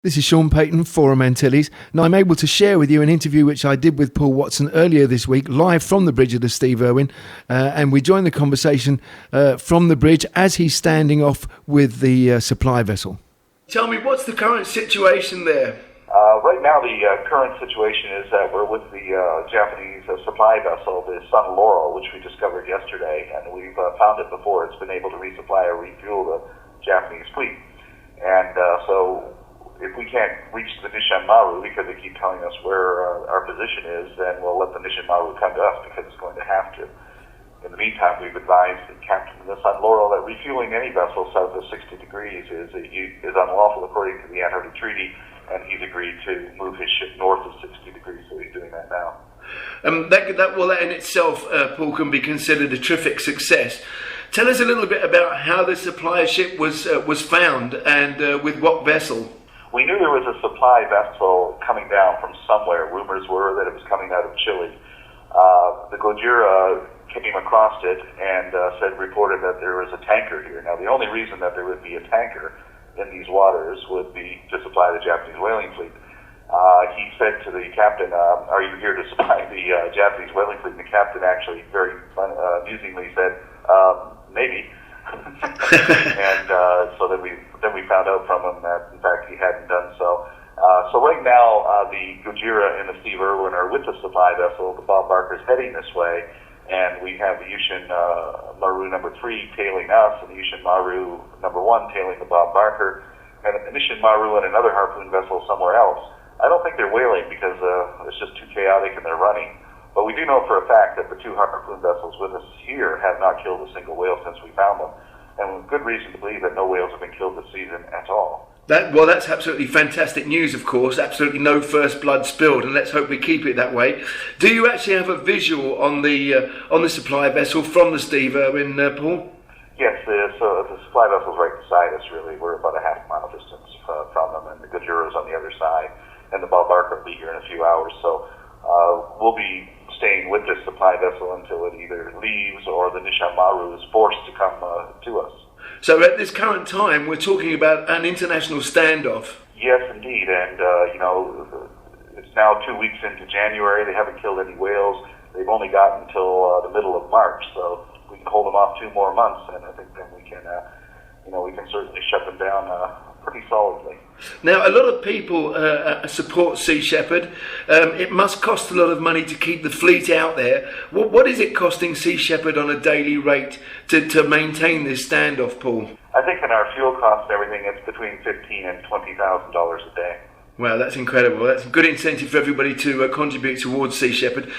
This is Sean Payton, Forum Antilles. Now, I'm able to share with you an interview which I did with Paul Watson earlier this week, live from the bridge of the Steve Irwin, and we joined the conversation from the bridge as he's standing off with the supply vessel. Tell me, what's the current situation there? Right now, the current situation is that we're with the Japanese supply vessel, the Sun Laurel, which we discovered yesterday, and we've found it before. It's been able to resupply or refuel the Japanese fleet. And so if we can't reach the Nishan Maru because they keep telling us where our position is, then we'll let the Nishan Maru come to us because it's going to have to. In the meantime, we've advised the captain of the Sun Laurel that refueling any vessel south of 60 degrees is unlawful according to the Antarctic Treaty, and he's agreed to move his ship north of 60 degrees, so he's doing that now. That in itself, Paul, can be considered a terrific success. Tell us a little bit about how the supply ship was found and with what vessel. We knew there was a supply vessel coming down from somewhere. Rumors were that it was coming out of Chile. The Gojira came across it and reported that there was a tanker here. Now, the only reason that there would be a tanker in these waters would be to supply the Japanese whaling fleet. He said to the captain, "Are you here to supply the Japanese whaling fleet?" And the captain actually very amusingly said, "Maybe." And so then we found out from him that in fact he hadn't done so. So right now the Gojira and the Steve Irwin are with the supply vessel. The Bob Barker's heading this way, and we have the Yushin Maru number 3 tailing us, and the Yushin Maru number 1 tailing the Bob Barker, and the Nishin Maru and another harpoon vessel somewhere else. I don't think they're whaling because it's just too chaotic and they're running. But we do know for a fact that the 2 harpoon vessels with us here have not killed a single whale since we found them. And with good reason to believe that no whales have been killed this season at all. That's absolutely fantastic news, of course. Absolutely no first blood spilled, and let's hope we keep it that way. Do you actually have a visual on the supply vessel from the Steve Irwin, Paul? Yes, so the supply vessel's right beside us, really. We're about a half-mile distance from them, and the Gojira's on the other side, and the Bob Barker will be here in a few hours. So we'll be staying with this supply vessel until it either leaves or the Nishan Maru is forced to come to us. So at this current time, we're talking about an international standoff. Yes, indeed, and it's now 2 weeks into January. They haven't killed any whales. They've only got until the middle of March, so we can hold them off 2 more months, and I think then we can certainly shut them down pretty solidly. Now, a lot of people support Sea Shepherd. It must cost a lot of money to keep the fleet out there. What is it costing Sea Shepherd on a daily rate to maintain this standoff, Paul? I think in our fuel costs and everything, it's between $15,000 and $20,000 a day. Wow, that's incredible. That's a good incentive for everybody to contribute towards Sea Shepherd.